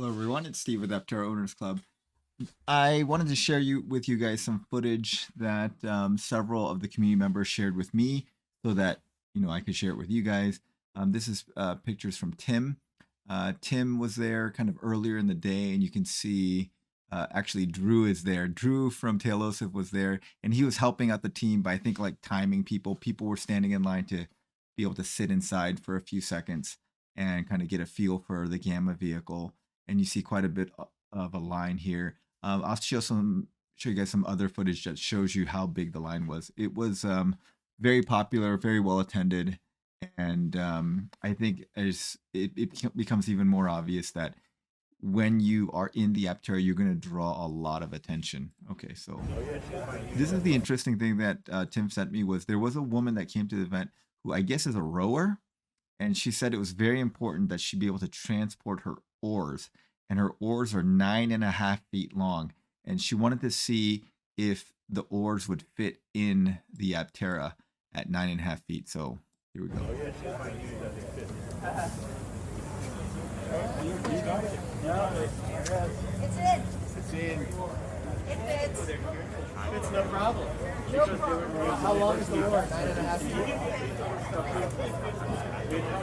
Hello everyone, it's Steve with Aptera Owners Club. I wanted to share with you guys some footage that several of the community members shared with me so that I could share it with you guys. This is pictures from Tim. Tim was there kind of earlier in the day, and you can see actually Drew is there. Drew from Tailosif was there, and he was helping out the team by, I think, like timing people. People were standing in line to be able to sit inside for a few seconds and kind of get a feel for the Gamma vehicle. And you see quite a bit of a line here. I'll show you guys some other footage that shows you how big the line was. It was very popular, very well attended, and I think as it becomes even more obvious that when you are in the Aptera, you're going to draw a lot of attention. Okay, so this is the interesting thing that Tim sent me. Was there was a woman that came to the event who I guess is a rower, and she said it was very important that she be able to transport her oars, and her oars are 9.5 feet long, and she wanted to see if the oars would fit in the Aptera at 9.5 feet. So here we go. It's in. It's in. It fits. It's no problem. No problem. How long is the oar? 9.5 feet.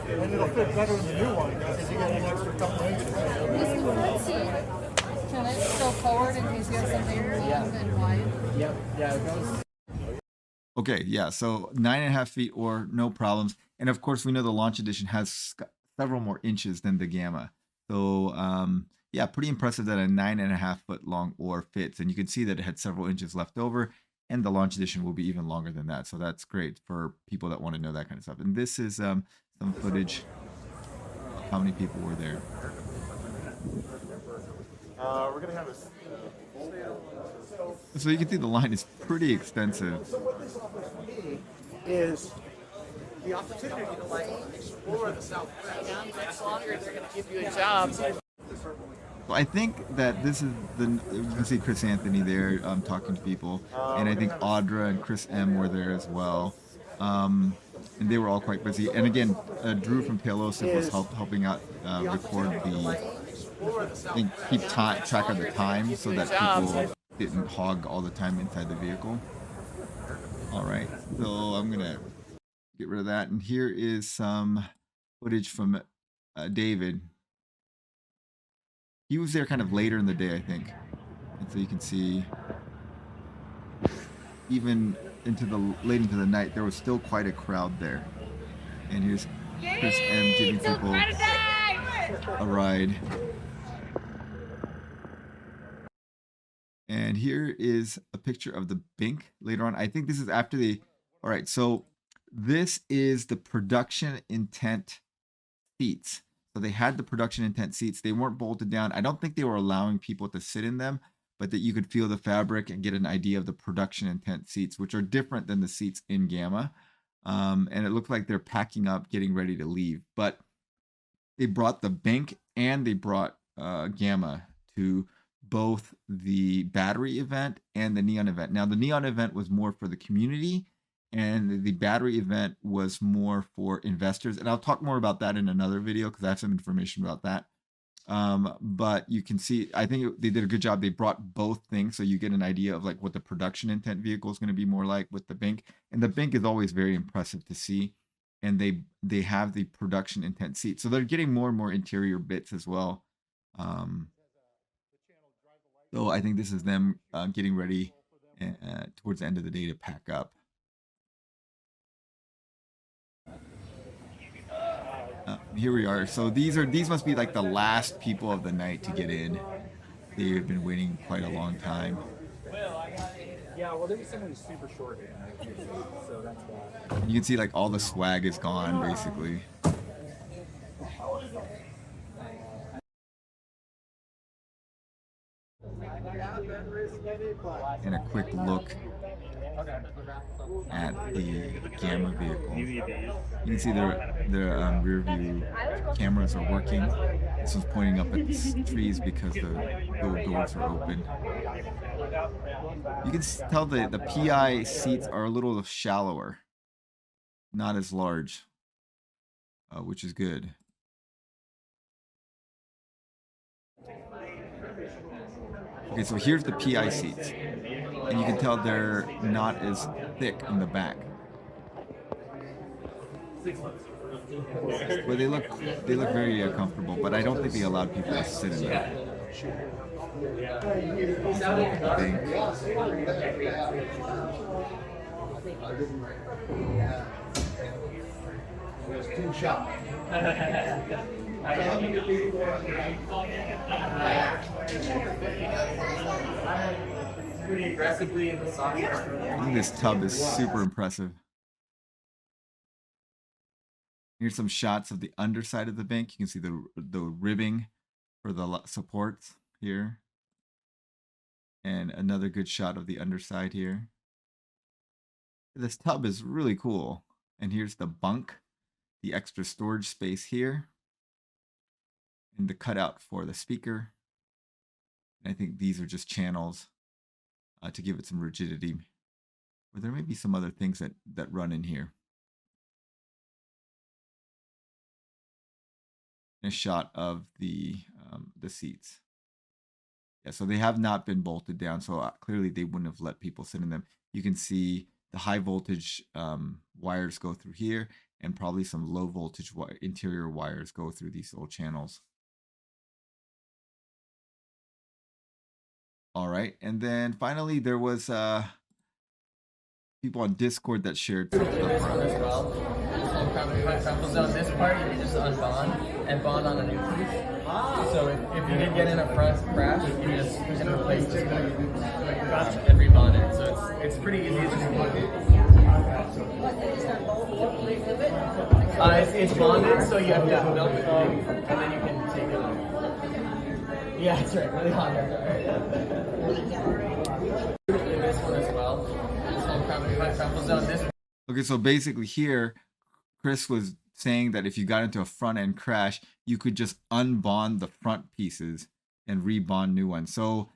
And it'll fit better than the new one because you get an extra couple inches. Is the front seat, can it go forward in case you have something long and wide? Yep. Yeah, it goes. Okay, yeah, so 9.5 feet or no problems. And of course, we know the launch edition has several more inches than the Gamma. So yeah, pretty impressive that a 9.5 foot long oar fits. And you can see that it had several inches left over, and the launch edition will be even longer than that. So that's great for people that want to know that kind of stuff. And this is some footage of how many people were there. We're going to have a... So you can see the line is pretty extensive. So what this offers for me is the opportunity to like explore the Southwest. It's longer, they're going to give you a job. Well, I think that this is you can see Chris Anthony there talking to people, and I think Audra and Chris M were there as well, and they were all quite busy. And again, Drew from Tailosif was helping out record keep track of the time so that people didn't hog all the time inside the vehicle. All right, so I'm gonna get rid of that, and here is some footage from David. He was there kind of later in the day, I think. And so you can see even late into the night, there was still quite a crowd there. And here's Chris M giving people a ride. And here is a picture of the Bink later on. I think this is after all right, so this is the production intent seats. So they had the production intent seats. They weren't bolted down. I don't think they were allowing people to sit in them, but that you could feel the fabric and get an idea of the production intent seats, which are different than the seats in Gamma. And it looked like they're packing up, getting ready to leave. But they brought the Bank and they brought Gamma to both the battery event and the neon event. Now, the neon event was more for the community, and the battery event was more for investors. And I'll talk more about that in another video because I have some information about that. But you can see, I think they did a good job. They brought both things, so you get an idea of like what the production intent vehicle is going to be more like with the Bink. And the Bink is always very impressive to see. And they have the production intent seat. So they're getting more and more interior bits as well. So I think this is them getting ready towards the end of the day to pack up. Here we are. So these must be like the last people of the night to get in. They've been waiting quite a long time. Yeah, well, there was someone who's super short, so that's why. You can see like all the swag is gone basically. And a quick look at the Gamma vehicle. You can see the rear view cameras are working. This one's pointing up at the trees because the doors are open. You can tell the PI seats are a little shallower, not as large, which is good. Okay, so here's the PI seats, and you can tell they're not as thick in the back. Well, they look very comfortable, but I don't think they allowed people to sit in them. Pretty aggressively in the software. I think this tub is super impressive. Here's some shots of the underside of the bank. You can see the ribbing for the supports here. And another good shot of the underside here. This tub is really cool. And here's the bunk, the extra storage space here, and the cutout for the speaker. And I think these are just channels to give it some rigidity. Or there may be some other things that run in here. A shot of the seats. Yeah, so they have not been bolted down, so clearly they wouldn't have let people sit in them. You can see the high voltage wires go through here, and probably some low voltage interior wires go through these little channels. All right, and then finally there was people on Discord that shared some stuff for us. So this part you can just unbond and bond on a new piece. So if you did get in a front crash, you can replace this and rebond it. So it's pretty easy. It's bonded, so you have to melt it and then you can take it off. Yeah, that's right. Really hot. This one as well. Okay, so basically here, Chris was saying that if you got into a front end crash, you could just unbond the front pieces and rebond new ones. So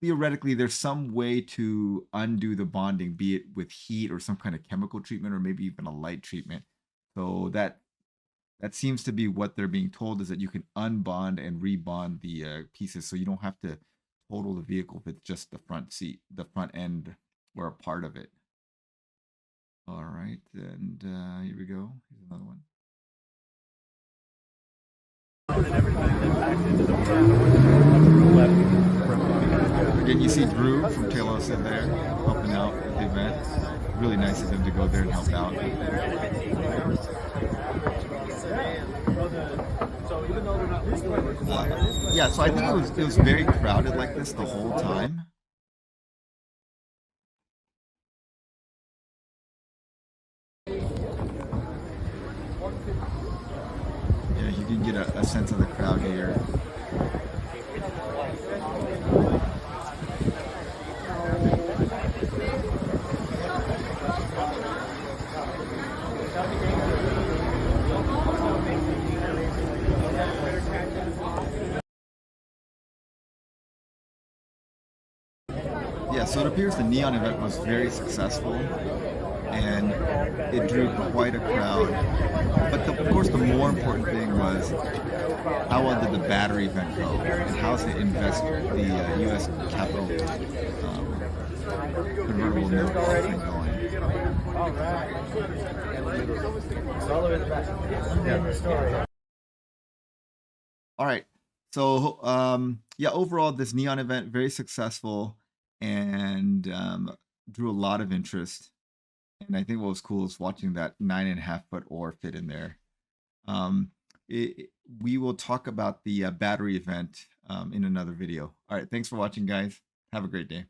theoretically, there's some way to undo the bonding, be it with heat or some kind of chemical treatment, or maybe even a light treatment. So that seems to be what they're being told, is that you can unbond and rebond the pieces, so you don't have to total the vehicle if it's just the front seat, the front end, or a part of it. All right, and here we go. Here's another one. Again, you see Drew from Talos in there helping out with the event. Really nice of him to go there and help out. Yeah, so I think it was very crowded like this the whole time. Yeah, you can get a sense of the crowd here. Yeah, so it appears the Neon event was very successful, and it drew quite a crowd. But of course, the more important thing was how well did the battery event go, and how's the U.S. Capitol convertible note going? All right, so yeah, overall, this Neon event very successful, and drew a lot of interest. And I think what was cool is watching that 9.5-foot oar fit in there. We will talk about the battery event in another video. All right, thanks for watching, guys. Have a great day.